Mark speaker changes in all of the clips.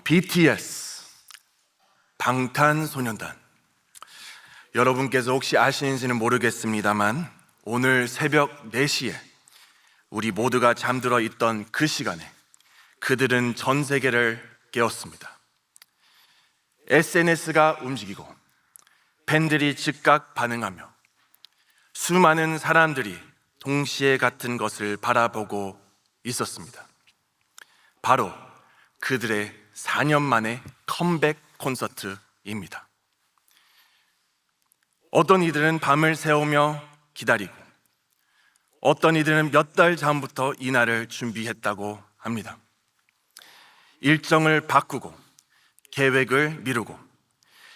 Speaker 1: BTS, 방탄소년단. 여러분께서 혹시 아시는지는 모르겠습니다만 오늘 새벽 4시에 우리 모두가 잠들어 있던 그 시간에 그들은 전 세계를 깨웠습니다. SNS가 움직이고 팬들이 즉각 반응하며 수많은 사람들이 동시에 같은 것을 바라보고 있었습니다. 바로 그들의 4년 만의 컴백 콘서트입니다. 어떤 이들은 밤을 새우며 기다리고 어떤 이들은 몇 달 전부터 이 날을 준비했다고 합니다. 일정을 바꾸고 계획을 미루고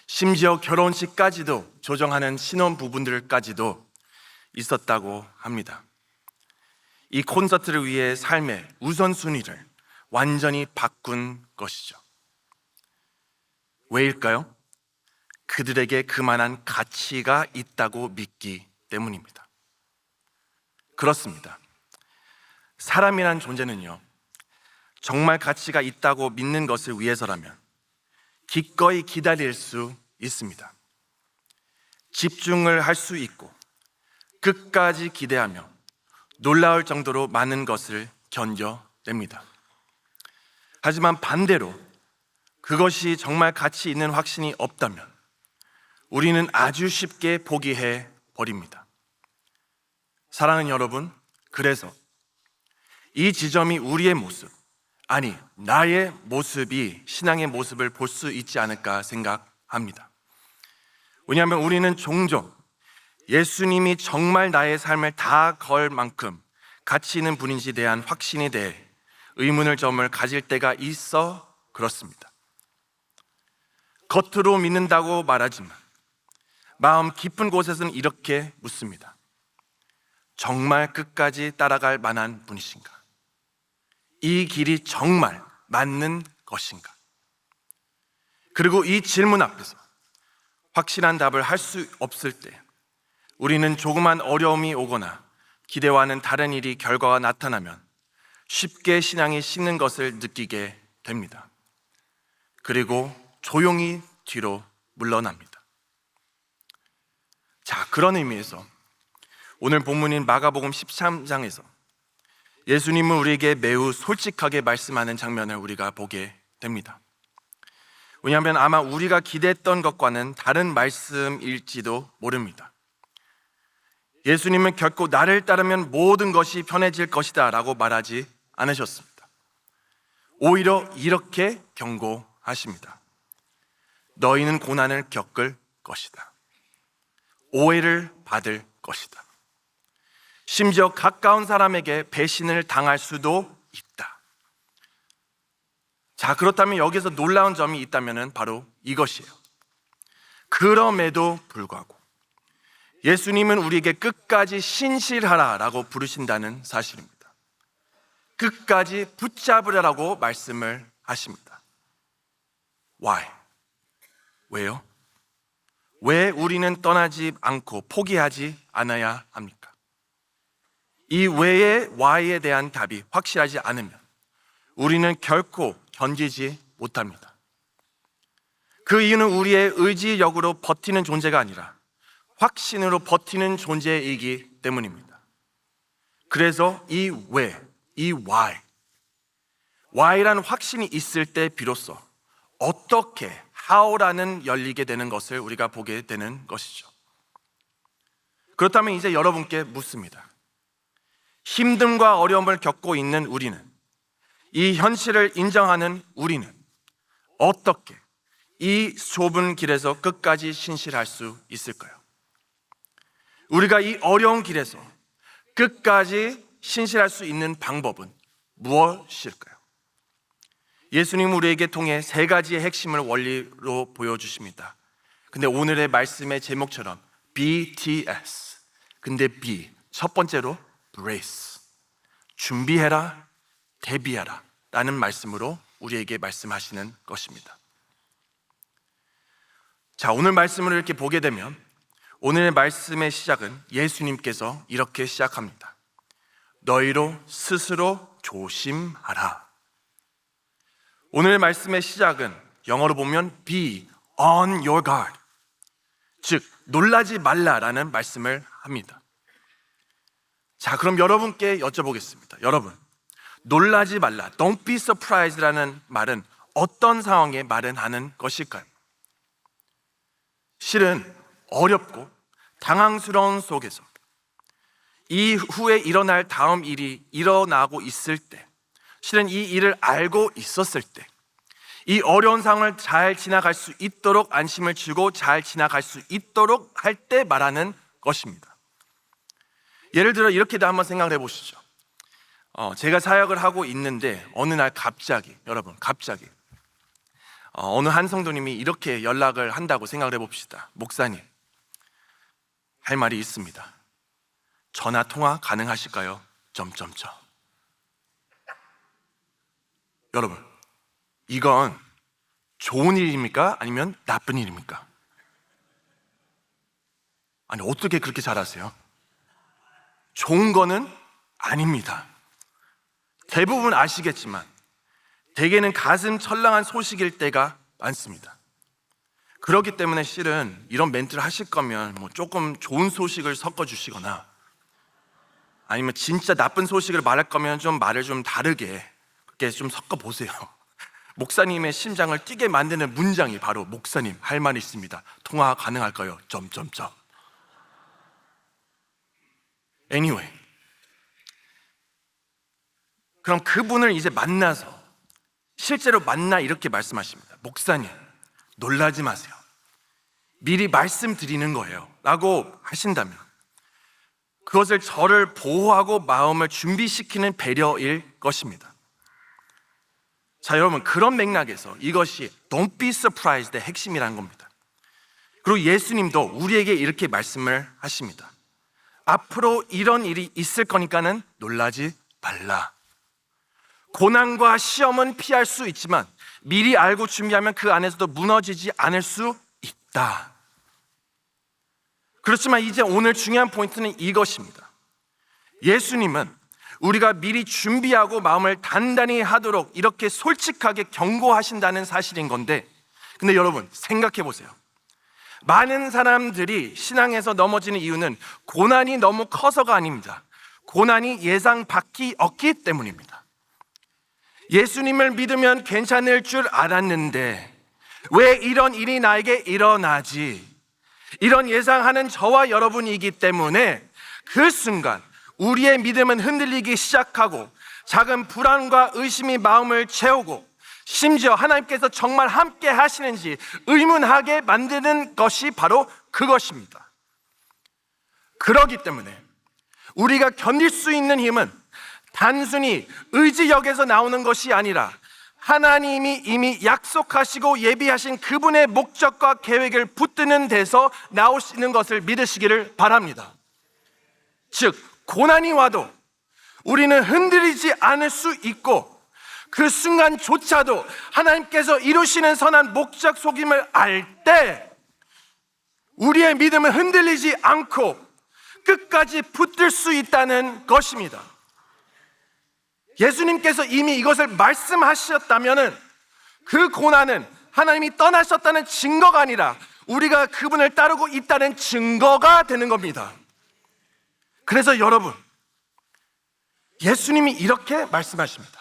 Speaker 1: 심지어 결혼식까지도 조정하는 신혼부부들까지도 있었다고 합니다. 이 콘서트를 위해 삶의 우선순위를 완전히 바꾼 것이죠. 왜일까요? 그들에게 그만한 가치가 있다고 믿기 때문입니다. 그렇습니다. 사람이란 존재는요, 정말 가치가 있다고 믿는 것을 위해서라면 기꺼이 기다릴 수 있습니다. 집중을 할 수 있고 끝까지 기대하며 놀라울 정도로 많은 것을 견뎌냅니다. 하지만 반대로 그것이 정말 가치 있는 확신이 없다면 우리는 아주 쉽게 포기해 버립니다. 사랑하는 여러분, 그래서 이 지점이 우리의 모습, 아니 나의 모습이 신앙의 모습을 볼 수 있지 않을까 생각합니다. 왜냐하면 우리는 종종 예수님이 정말 나의 삶을 다 걸 만큼 가치 있는 분인지에 대한 확신에 대해 의문의 점을 가질 때가 있어 그렇습니다. 겉으로 믿는다고 말하지만 마음 깊은 곳에서는 이렇게 묻습니다. 정말 끝까지 따라갈 만한 분이신가? 이 길이 정말 맞는 것인가? 그리고 이 질문 앞에서 확실한 답을 할 수 없을 때 우리는 조그만 어려움이 오거나 기대와는 다른 일이 결과가 나타나면 쉽게 신앙이 식는 것을 느끼게 됩니다. 그리고 조용히 뒤로 물러납니다. 자, 그런 의미에서 오늘 본문인 마가복음 13장에서 예수님은 우리에게 매우 솔직하게 말씀하는 장면을 우리가 보게 됩니다. 왜냐하면 아마 우리가 기대했던 것과는 다른 말씀일지도 모릅니다. 예수님은 결코 나를 따르면 모든 것이 편해질 것이다 라고 말하지 않으셨습니다. 오히려 이렇게 경고하십니다. 너희는 고난을 겪을 것이다. 오해를 받을 것이다. 심지어 가까운 사람에게 배신을 당할 수도 있다. 자, 그렇다면 여기서 놀라운 점이 있다면 바로 이것이에요. 그럼에도 불구하고 예수님은 우리에게 끝까지 신실하라라고 부르신다는 사실입니다. 끝까지 붙잡으라고 말씀을 하십니다. Why? 왜요? 왜 우리는 떠나지 않고 포기하지 않아야 합니까? 이 왜의 why에 대한 답이 확실하지 않으면 우리는 결코 견디지 못합니다. 그 이유는 우리의 의지력으로 버티는 존재가 아니라 확신으로 버티는 존재이기 때문입니다. 그래서 이 왜, 이 why라는 확신이 있을 때 비로소 어떻게, how라는 열리게 되는 것을 우리가 보게 되는 것이죠. 그렇다면 이제 여러분께 묻습니다. 힘듦과 어려움을 겪고 있는 우리는, 이 현실을 인정하는 우리는 어떻게 이 좁은 길에서 끝까지 신실할 수 있을까요? 우리가 이 어려운 길에서 끝까지 신실할 수 있는 방법은 무엇일까요? 예수님은 우리에게 통해 3가지의 핵심을 원리로 보여주십니다. 근데 오늘의 말씀의 제목처럼 BTS, 근데 B, 첫 번째로 brace, 준비해라, 대비하라 라는 말씀으로 우리에게 말씀하시는 것입니다. 자, 오늘 말씀을 이렇게 보게 되면 오늘의 말씀의 시작은 예수님께서 이렇게 시작합니다. 너희로 스스로 조심하라. 오늘 말씀의 시작은 영어로 보면 be on your guard, 즉 놀라지 말라라는 말씀을 합니다. 자, 그럼 여러분께 여쭤보겠습니다. 여러분, 놀라지 말라, don't be surprised라는 말은 어떤 상황에 말하는 것일까요? 실은 어렵고 당황스러운 속에서 이후에 일어날 다음 일이 일어나고 있을 때, 실은 이 일을 알고 있었을 때, 이 어려운 상황을 잘 지나갈 수 있도록 안심을 주고 잘 지나갈 수 있도록 할 때 말하는 것입니다. 예를 들어 이렇게도 한번 생각을 해보시죠. 제가 사역을 하고 있는데 어느 날 갑자기, 여러분 갑자기 어느 한 성도님이 이렇게 연락을 한다고 생각을 해봅시다. 목사님, 할 말이 있습니다. 전화 통화 가능하실까요? 점점점. 여러분, 이건 좋은 일입니까? 아니면 나쁜 일입니까? 아니, 어떻게 그렇게 잘하세요? 좋은 거는 아닙니다. 대부분 아시겠지만 대개는 가슴 철렁한 소식일 때가 많습니다. 그렇기 때문에 실은 이런 멘트를 하실 거면 조금 좋은 소식을 섞어주시거나, 아니면 진짜 나쁜 소식을 말할 거면 좀 말을 좀 다르게 그렇게 좀 섞어보세요. 목사님의 심장을 뛰게 만드는 문장이 바로 목사님, 할 말이 있습니다. 통화 가능할까요? 점점점. Anyway, 그럼 그분을 이제 만나서, 실제로 만나 이렇게 말씀하십니다. 목사님, 놀라지 마세요. 미리 말씀드리는 거예요 라고 하신다면 그것을 저를 보호하고 마음을 준비시키는 배려일 것입니다. 자, 여러분, 그런 맥락에서 이것이 Don't be surprised의 핵심이라는 겁니다. 그리고 예수님도 우리에게 이렇게 말씀을 하십니다. 앞으로 이런 일이 있을 거니까는 놀라지 말라. 고난과 시험은 피할 수 있지만 미리 알고 준비하면 그 안에서도 무너지지 않을 수 있다. 그렇지만 이제 오늘 중요한 포인트는 이것입니다. 예수님은 우리가 미리 준비하고 마음을 단단히 하도록 이렇게 솔직하게 경고하신다는 사실인 건데, 근데 여러분 생각해 보세요. 많은 사람들이 신앙에서 넘어지는 이유는 고난이 너무 커서가 아닙니다. 고난이 예상 밖이 없기 때문입니다. 예수님을 믿으면 괜찮을 줄 알았는데 왜 이런 일이 나에게 일어나지? 이런 예상하는 저와 여러분이기 때문에 그 순간 우리의 믿음은 흔들리기 시작하고 작은 불안과 의심이 마음을 채우고 심지어 하나님께서 정말 함께 하시는지 의문하게 만드는 것이 바로 그것입니다. 그렇기 때문에 우리가 견딜 수 있는 힘은 단순히 의지력에서 나오는 것이 아니라 하나님이 이미 약속하시고 예비하신 그분의 목적과 계획을 붙드는 데서 나오시는 것을 믿으시기를 바랍니다. 즉, 고난이 와도 우리는 흔들리지 않을 수 있고 그 순간조차도 하나님께서 이루시는 선한 목적 속임을 알 때 우리의 믿음은 흔들리지 않고 끝까지 붙들 수 있다는 것입니다. 예수님께서 이미 이것을 말씀하셨다면 그 고난은 하나님이 떠나셨다는 증거가 아니라 우리가 그분을 따르고 있다는 증거가 되는 겁니다. 그래서 여러분, 예수님이 이렇게 말씀하십니다.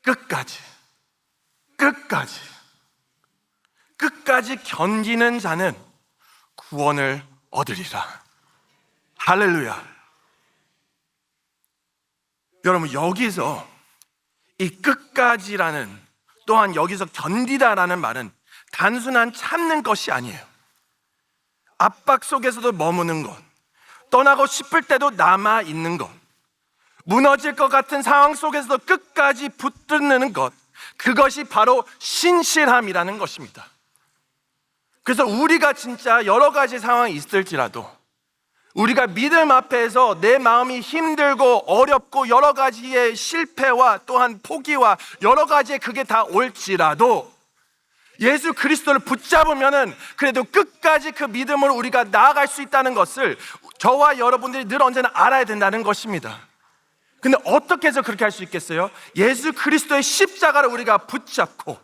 Speaker 1: 끝까지 견디는 자는 구원을 얻으리라. 할렐루야. 여러분, 여기서 이 끝까지라는, 또한 여기서 견디다라는 말은 단순한 참는 것이 아니에요. 압박 속에서도 머무는 것, 떠나고 싶을 때도 남아 있는 것, 무너질 것 같은 상황 속에서도 끝까지 붙드는 것, 그것이 바로 신실함이라는 것입니다. 그래서 우리가 진짜 여러 가지 상황이 있을지라도 우리가 믿음 앞에서 내 마음이 힘들고 어렵고 여러 가지의 실패와 또한 포기와 여러 가지의 그게 다 올지라도 예수 그리스도를 붙잡으면은 그래도 끝까지 그 믿음으로 우리가 나아갈 수 있다는 것을 저와 여러분들이 늘 언제나 알아야 된다는 것입니다. 근데 어떻게 해서 그렇게 할 수 있겠어요? 예수 그리스도의 십자가를 우리가 붙잡고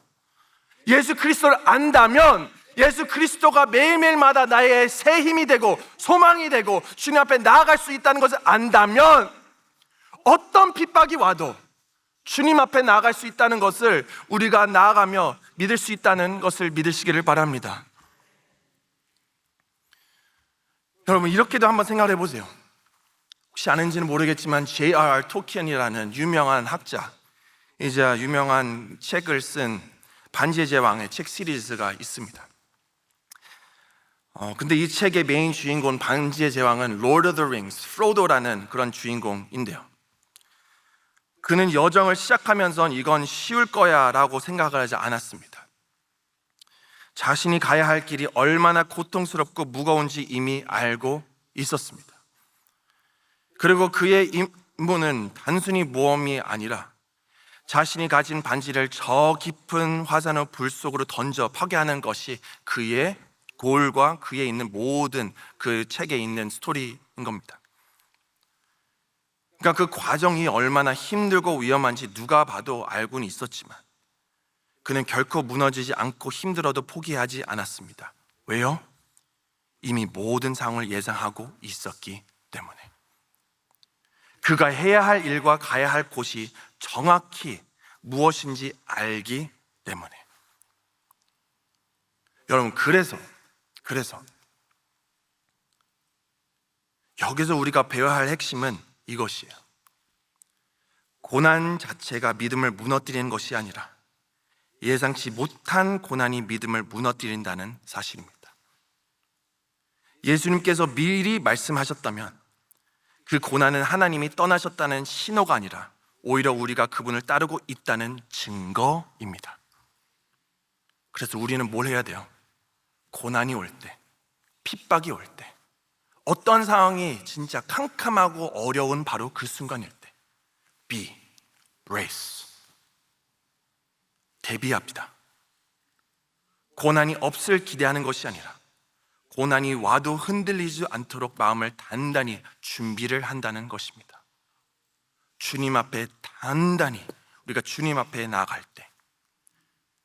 Speaker 1: 예수 그리스도를 안다면 예수 그리스도가 매일매일마다 나의 새 힘이 되고 소망이 되고 주님 앞에 나아갈 수 있다는 것을 안다면 어떤 핍박이 와도 주님 앞에 나아갈 수 있다는 것을 우리가 나아가며 믿을 수 있다는 것을 믿으시기를 바랍니다. 여러분, 이렇게도 한번 생각해 보세요. 혹시 아는지는 모르겠지만 J.R.R. 톨키엔이라는 유명한 학자이자 유명한 책을 쓴 반지의 제왕의 책 시리즈가 있습니다. 근데 이 책의 메인 주인공 반지의 제왕은 Lord of the Rings, 프로도라는 그런 주인공인데요. 그는 여정을 시작하면서 이건 쉬울 거야 라고 생각을 하지 않았습니다. 자신이 가야 할 길이 얼마나 고통스럽고 무거운지 이미 알고 있었습니다. 그리고 그의 임무는 단순히 모험이 아니라 자신이 가진 반지를 저 깊은 화산의 불 속으로 던져 파괴하는 것이 그의 골과 그에 있는 모든 그 책에 있는 스토리인 겁니다. 그러니까 그 과정이 얼마나 힘들고 위험한지 누가 봐도 알고는 있었지만 그는 결코 무너지지 않고 힘들어도 포기하지 않았습니다. 왜요? 이미 모든 상황을 예상하고 있었기 때문에. 그가 해야 할 일과 가야 할 곳이 정확히 무엇인지 알기 때문에. 여러분, 그래서 여기서 우리가 배워야 할 핵심은 이것이에요. 고난 자체가 믿음을 무너뜨리는 것이 아니라 예상치 못한 고난이 믿음을 무너뜨린다는 사실입니다. 예수님께서 미리 말씀하셨다면 그 고난은 하나님이 떠나셨다는 신호가 아니라 오히려 우리가 그분을 따르고 있다는 증거입니다. 그래서 우리는 뭘 해야 돼요? 고난이 올 때, 핍박이 올 때, 어떤 상황이 진짜 캄캄하고 어려운 바로 그 순간일 때 be brace, 대비합니다. 고난이 없을 기대하는 것이 아니라 고난이 와도 흔들리지 않도록 마음을 단단히 준비를 한다는 것입니다. 주님 앞에 단단히 우리가 주님 앞에 나아갈 때,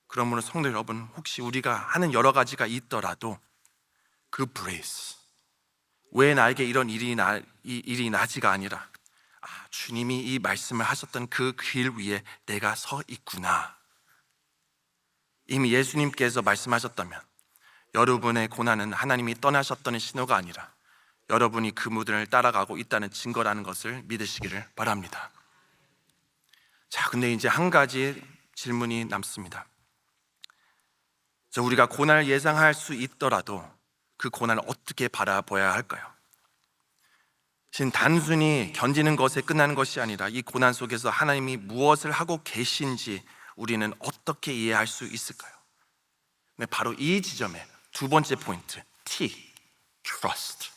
Speaker 1: 그러므로 성도 여러분, 혹시 우리가 하는 여러 가지가 있더라도 그 brace, 왜 나에게 이런 일이 나지가 아니라 주님이 이 말씀을 하셨던 그 길 위에 내가 서 있구나. 이미 예수님께서 말씀하셨다면 여러분의 고난은 하나님이 떠나셨다는 신호가 아니라 여러분이 그 무덤을 따라가고 있다는 증거라는 것을 믿으시기를 바랍니다. 자, 근데 이제 한 가지 질문이 남습니다. 우리가 고난을 예상할 수 있더라도 그 고난을 어떻게 바라봐야 할까요? 지금 단순히 견디는 것에 끝나는 것이 아니라 이 고난 속에서 하나님이 무엇을 하고 계신지 우리는 어떻게 이해할 수 있을까요? 네, 바로 이 지점에 두 번째 포인트, T, trust.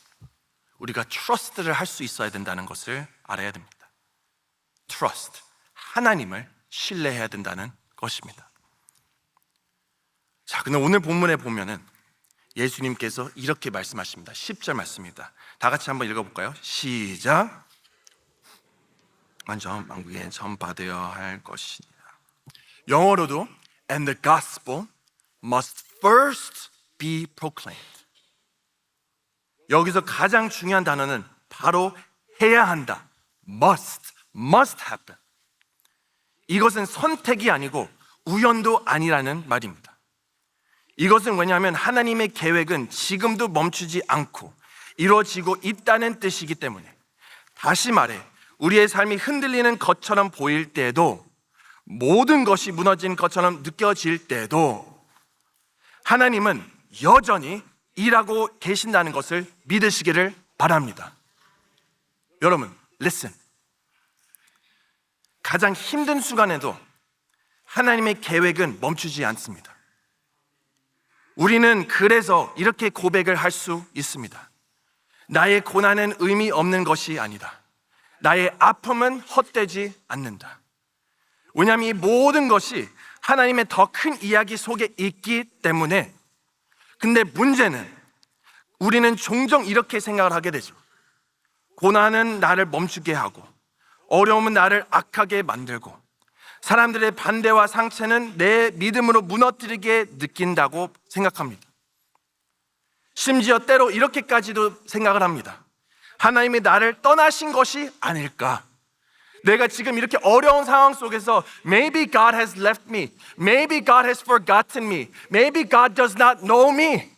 Speaker 1: 우리가 trust를 할 수 있어야 된다는 것을 알아야 됩니다. trust, 하나님을 신뢰해야 된다는 것입니다. 자, 근데 오늘 본문에 보면은 예수님께서 이렇게 말씀하십니다. 10절 말씀입니다. 다 같이 한번 읽어볼까요? 시작. 먼저 만국에 전파되어야 할 것이니라. 영어로도 And the gospel must first be proclaimed. 여기서 가장 중요한 단어는 바로 해야 한다. must happen. 이것은 선택이 아니고 우연도 아니라는 말입니다. 이것은 왜냐하면 하나님의 계획은 지금도 멈추지 않고 이루어지고 있다는 뜻이기 때문에, 다시 말해 우리의 삶이 흔들리는 것처럼 보일 때도, 모든 것이 무너진 것처럼 느껴질 때도 하나님은 여전히 일하고 계신다는 것을 믿으시기를 바랍니다. 여러분, listen. 가장 힘든 순간에도 하나님의 계획은 멈추지 않습니다. 우리는 그래서 이렇게 고백을 할 수 있습니다. 나의 고난은 의미 없는 것이 아니다. 나의 아픔은 헛되지 않는다. 왜냐하면 이 모든 것이 하나님의 더 큰 이야기 속에 있기 때문에. 근데 문제는 우리는 종종 이렇게 생각을 하게 되죠. 고난은 나를 멈추게 하고 어려움은 나를 악하게 만들고 사람들의 반대와 상처는 내 믿음으로 무너뜨리게 느낀다고 생각합니다. 심지어 때로 이렇게까지도 생각을 합니다. 하나님이 나를 떠나신 것이 아닐까? 내가 지금 이렇게 어려운 상황 속에서 Maybe God has left me. Maybe God has forgotten me. Maybe God does not know me.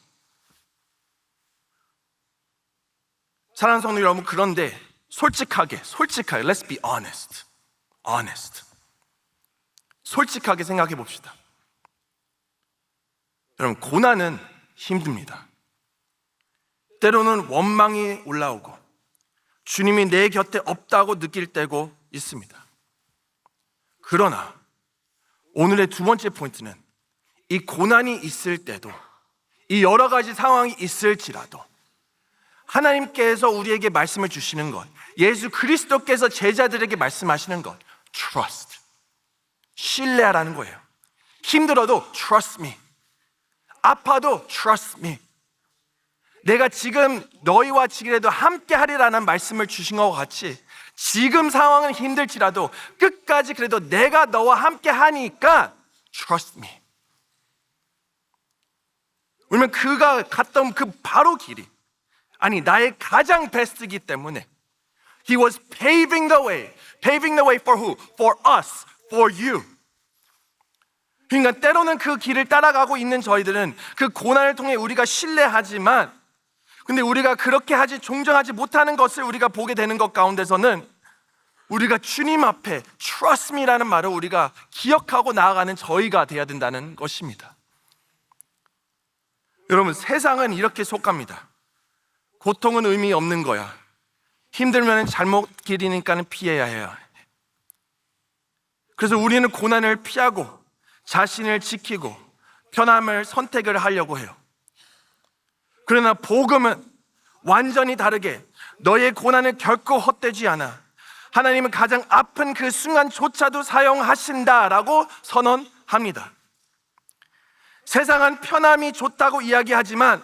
Speaker 1: 사랑하는 성도 여러분, 그런데 솔직하게 Let's be honest. 솔직하게 생각해 봅시다. 여러분, 고난은 힘듭니다. 때로는 원망이 올라오고 주님이 내 곁에 없다고 느낄 때고 있습니다. 그러나 오늘의 두 번째 포인트는 이 고난이 있을 때도, 이 여러 가지 상황이 있을지라도 하나님께서 우리에게 말씀을 주시는 것, 예수 그리스도께서 제자들에게 말씀하시는 것, trust, 신뢰하라는 거예요. 힘들어도 trust me, 아파도 trust me. 내가 지금 너희와 지금이라도 함께 하리라는 말씀을 주신 것과 같이 지금 상황은 힘들지라도 끝까지 그래도 내가 너와 함께 하니까 trust me. 왜냐면 그가 갔던 그 바로 길이, 아니 나의 가장 베스트이기 때문에 He was paving the way for who? For us, for you. 그러니까 때로는 그 길을 따라가고 있는 저희들은 그 고난을 통해 우리가 신뢰하지만, 근데 우리가 그렇게 종정하지 못하는 것을 우리가 보게 되는 것 가운데서는 우리가 주님 앞에 trust me라는 말을 우리가 기억하고 나아가는 저희가 되어야 된다는 것입니다. 여러분, 세상은 이렇게 속갑니다. 고통은 의미 없는 거야. 힘들면 잘못 길이니까 피해야 해요. 그래서 우리는 고난을 피하고 자신을 지키고 편함을 선택을 하려고 해요. 그러나 복음은 완전히 다르게 너의 고난은 결코 헛되지 않아. 하나님은 가장 아픈 그 순간조차도 사용하신다라고 선언합니다. 세상은 편함이 좋다고 이야기하지만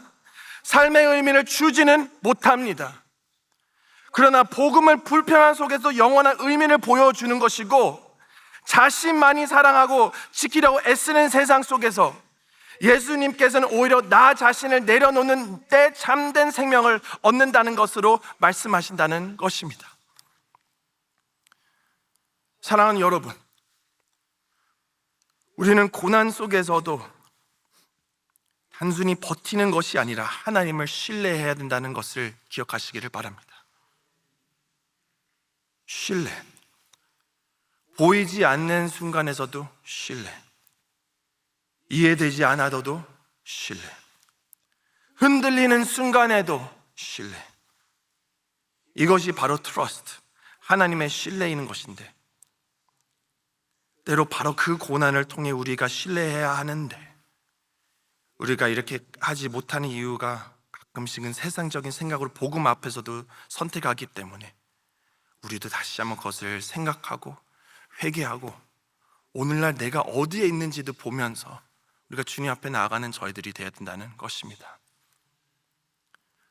Speaker 1: 삶의 의미를 주지는 못합니다. 그러나 복음은 불편함 속에서 영원한 의미를 보여주는 것이고, 자신만이 사랑하고 지키려고 애쓰는 세상 속에서 예수님께서는 오히려 나 자신을 내려놓는 때 참된 생명을 얻는다는 것으로 말씀하신다는 것입니다. 사랑하는 여러분, 우리는 고난 속에서도 단순히 버티는 것이 아니라 하나님을 신뢰해야 된다는 것을 기억하시기를 바랍니다. 신뢰. 보이지 않는 순간에서도 신뢰. 이해되지 않아도 신뢰. 흔들리는 순간에도 신뢰. 이것이 바로 트러스트, 하나님의 신뢰인 것인데, 때로 바로 그 고난을 통해 우리가 신뢰해야 하는데 우리가 이렇게 하지 못하는 이유가 가끔씩은 세상적인 생각으로 복음 앞에서도 선택하기 때문에 우리도 다시 한번 그것을 생각하고 회개하고 오늘날 내가 어디에 있는지도 보면서 우리가 주님 앞에 나아가는 저희들이 되어야 된다는 것입니다.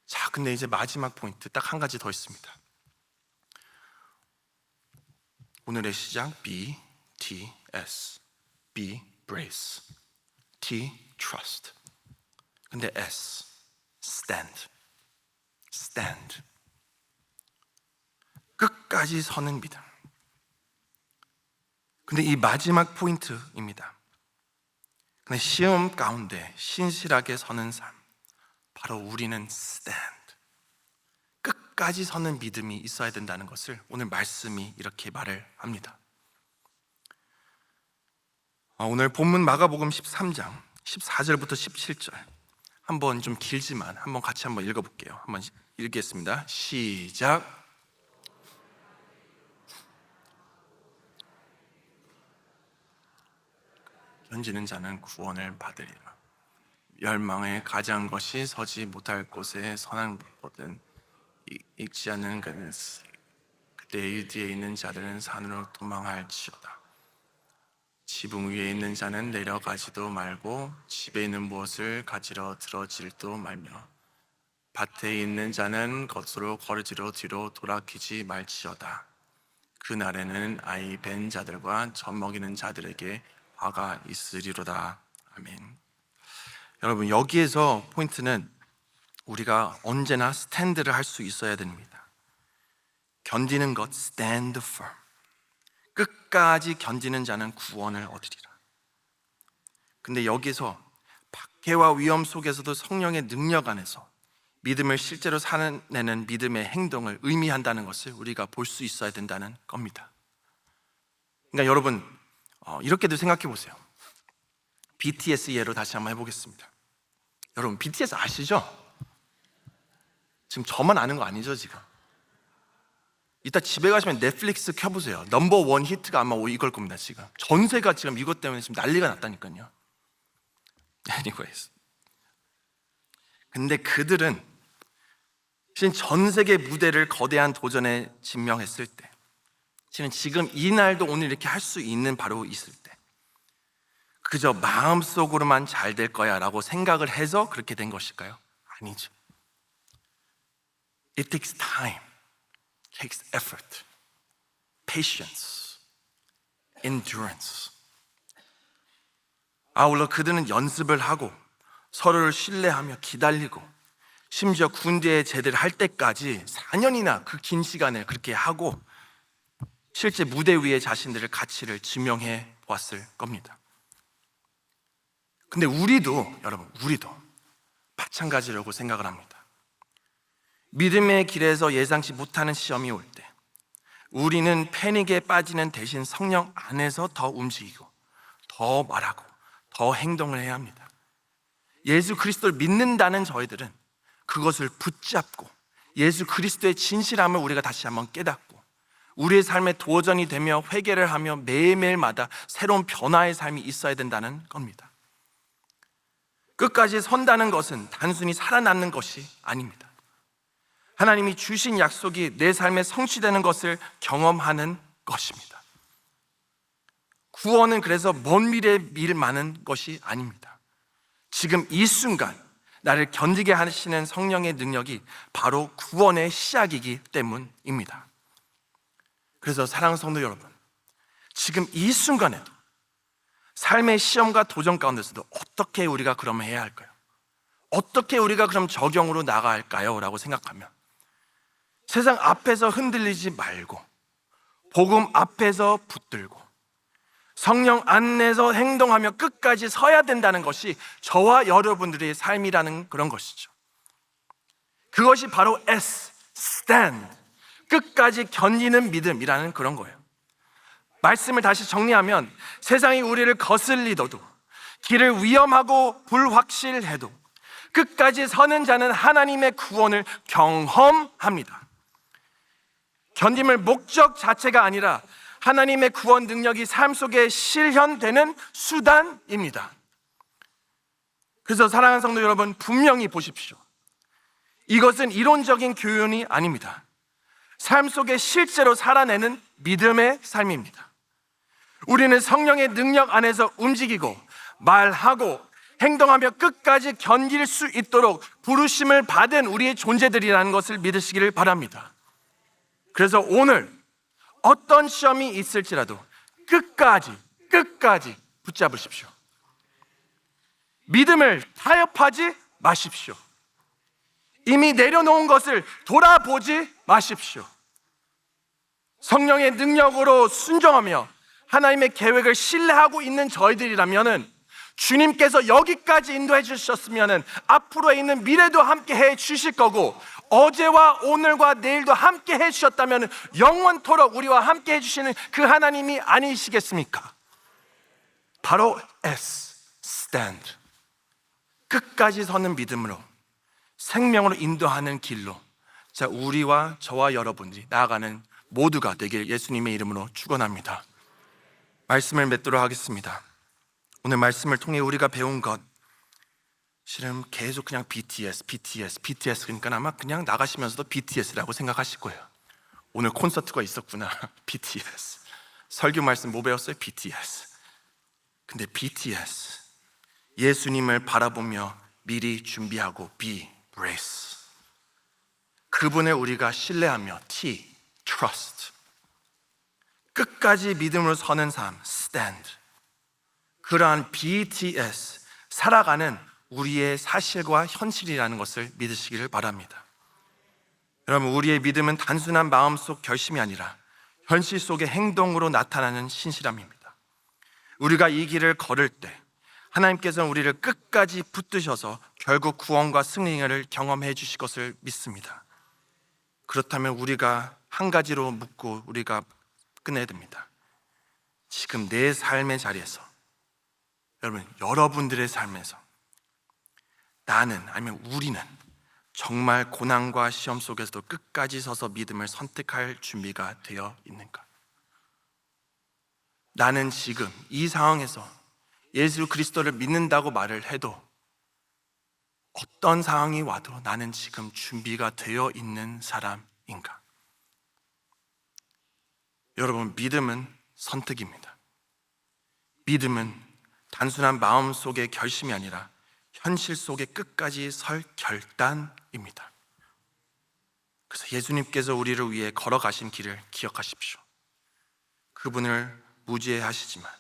Speaker 1: 자, 근데 이제 마지막 포인트 딱 한 가지 더 있습니다. 오늘의 시작, B, T, S. B, brace. T, trust. 근데 S, stand. 끝까지 서는 믿음. 근데 이 마지막 포인트입니다. 근데 시험 가운데 신실하게 서는 삶, 바로 우리는 stand, 끝까지 서는 믿음이 있어야 된다는 것을 오늘 말씀이 이렇게 말을 합니다. 오늘 본문 마가복음 13장 14절부터 17절, 한번 좀 길지만 한번 같이 한번 읽어볼게요. 한번 읽겠습니다. 시작. 견지는 자는 구원을 받으리라. 멸망에 가장 것이 서지 못할 곳에 선한 것보든 읽지 않는 그는 그때 유디에 있는 자들은 산으로 도망할지어다. 지붕 위에 있는 자는 내려가지도 말고 집에 있는 무엇을 가지러 들어질도 말며 밭에 있는 자는 겉으로 거르지로 뒤로 돌아키지 말지어다. 그날에는 아이 벤 자들과 젖 먹이는 자들에게 화가 있으리로다. 아멘. 여러분, 여기에서 포인트는 우리가 언제나 스탠드를 할 수 있어야 됩니다. 견디는 것, stand firm. 끝까지 견디는 자는 구원을 얻으리라. 근데 여기서 박해와 위험 속에서도 성령의 능력 안에서 믿음을 실제로 살아내는 믿음의 행동을 의미한다는 것을 우리가 볼 수 있어야 된다는 겁니다. 그러니까 여러분, 이렇게도 생각해 보세요. BTS 예로 다시 한번 해보겠습니다. 여러분, BTS 아시죠? 지금 저만 아는 거 아니죠, 지금? 이따 집에 가시면 넷플릭스 켜보세요. 넘버 1 히트가 아마 이걸 겁니다, 지금. 전세가 지금 이것 때문에 지금 난리가 났다니까요. Anyways. 근데 그들은 전 세계 무대를 거대한 도전에 직면했을 때, 지금 이 날도 오늘 이렇게 할 수 있는 바로 있을 때, 그저 마음속으로만 잘 될 거야 라고 생각을 해서 그렇게 된 것일까요? 아니죠. It takes time, takes effort, patience, endurance. 아울러 그들은 연습을 하고 서로를 신뢰하며 기다리고 심지어 군대에 제대를 할 때까지 4년이나 그 긴 시간을 그렇게 하고 실제 무대 위에 자신들의 가치를 증명해 보았을 겁니다. 근데 우리도, 여러분, 우리도 마찬가지라고 생각을 합니다. 믿음의 길에서 예상치 못하는 시험이 올 때 우리는 패닉에 빠지는 대신 성령 안에서 더 움직이고 더 말하고 더 행동을 해야 합니다. 예수 그리스도를 믿는다는 저희들은 그것을 붙잡고 예수 그리스도의 진실함을 우리가 다시 한번 깨닫고 우리의 삶에 도전이 되며 회개를 하며 매일매일마다 새로운 변화의 삶이 있어야 된다는 겁니다. 끝까지 선다는 것은 단순히 살아남는 것이 아닙니다. 하나님이 주신 약속이 내 삶에 성취되는 것을 경험하는 것입니다. 구원은 그래서 먼 미래에 미래만은 것이 아닙니다. 지금 이 순간 나를 견디게 하시는 성령의 능력이 바로 구원의 시작이기 때문입니다. 그래서 사랑하는 성도 여러분, 지금 이 순간에도 삶의 시험과 도전 가운데서도 어떻게 우리가 그럼 해야 할까요? 어떻게 우리가 그럼 적용으로 나가야 할까요? 라고 생각하면 세상 앞에서 흔들리지 말고 복음 앞에서 붙들고 성령 안에서 행동하며 끝까지 서야 된다는 것이 저와 여러분들의 삶이라는 그런 것이죠. 그것이 바로 S, stand, 끝까지 견디는 믿음이라는 그런 거예요. 말씀을 다시 정리하면 세상이 우리를 거슬리더도 길을 위험하고 불확실해도 끝까지 서는 자는 하나님의 구원을 경험합니다. 견딤을 목적 자체가 아니라 하나님의 구원 능력이 삶 속에 실현되는 수단입니다. 그래서 사랑하는 성도 여러분, 분명히 보십시오. 이것은 이론적인 교훈이 아닙니다. 삶 속에 실제로 살아내는 믿음의 삶입니다. 우리는 성령의 능력 안에서 움직이고 말하고 행동하며 끝까지 견딜 수 있도록 부르심을 받은 우리의 존재들이라는 것을 믿으시기를 바랍니다. 그래서 오늘 어떤 시험이 있을지라도 끝까지 붙잡으십시오. 믿음을 타협하지 마십시오. 이미 내려놓은 것을 돌아보지 마십시오. 성령의 능력으로 순종하며 하나님의 계획을 신뢰하고 있는 저희들이라면 주님께서 여기까지 인도해 주셨으면 앞으로 있는 미래도 함께 해 주실 거고 어제와 오늘과 내일도 함께 해 주셨다면 영원토록 우리와 함께 해 주시는 그 하나님이 아니시겠습니까? 바로 S, stand, 끝까지 서는 믿음으로 생명으로 인도하는 길로 자, 우리와 저와 여러분들이 나아가는 모두가 되길 예수님의 이름으로 축원합니다. 말씀을 맺도록 하겠습니다. 오늘 말씀을 통해 우리가 배운 것 실은 계속 그냥 BTS 그러니까 아마 그냥 나가시면서도 BTS라고 생각하실 거예요. 오늘 콘서트가 있었구나. BTS 설교 말씀 뭐 배웠어요? BTS. 근데 BTS 예수님을 바라보며 미리 준비하고 B, brace, 그분을 우리가 신뢰하며 T, trust, 끝까지 믿음으로 서는 삶, stand. 그러한 BTS, 살아가는 우리의 사실과 현실이라는 것을 믿으시기를 바랍니다. 여러분, 우리의 믿음은 단순한 마음속 결심이 아니라 현실 속의 행동으로 나타나는 신실함입니다. 우리가 이 길을 걸을 때 하나님께서는 우리를 끝까지 붙드셔서 결국 구원과 승리를 경험해 주실 것을 믿습니다. 그렇다면 우리가 한 가지로 묻고 우리가 끝내야 됩니다. 지금 내 삶의 자리에서, 여러분, 여러분들의 삶에서 나는, 아니면 우리는 정말 고난과 시험 속에서도 끝까지 서서 믿음을 선택할 준비가 되어 있는가? 나는 지금 이 상황에서 예수 그리스도를 믿는다고 말을 해도 어떤 상황이 와도 나는 지금 준비가 되어 있는 사람인가? 여러분, 믿음은 선택입니다. 믿음은 단순한 마음속의 결심이 아니라 현실 속에 끝까지 설 결단입니다. 그래서 예수님께서 우리를 위해 걸어가신 길을 기억하십시오. 그분을 무죄하시지만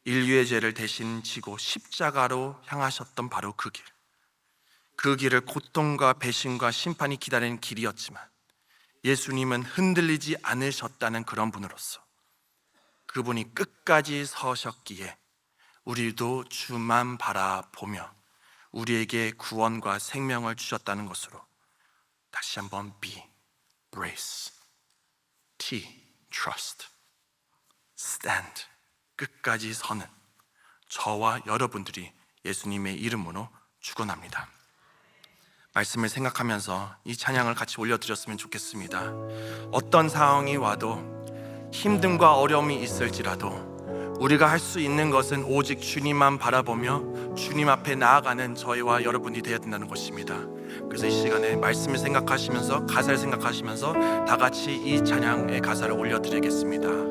Speaker 1: 인류의 죄를 대신 지고 십자가로 향하셨던 바로 그 길. 그 길을 고통과 배신과 심판이 기다리는 길이었지만 예수님은 흔들리지 않으셨다는 그런 분으로서 그분이 끝까지 서셨기에 우리도 주만 바라보며 우리에게 구원과 생명을 주셨다는 것으로 다시 한번 B, brace, T, trust, stand, 끝까지 서는 저와 여러분들이 예수님의 이름으로 축원합니다. 말씀을 생각하면서 이 찬양을 같이 올려드렸으면 좋겠습니다. 어떤 상황이 와도 힘듦과 어려움이 있을지라도 우리가 할 수 있는 것은 오직 주님만 바라보며 주님 앞에 나아가는 저희와 여러분이 되어야 된다는 것입니다. 그래서 이 시간에 말씀을 생각하시면서, 가사를 생각하시면서 다 같이 이 찬양의 가사를 올려드리겠습니다.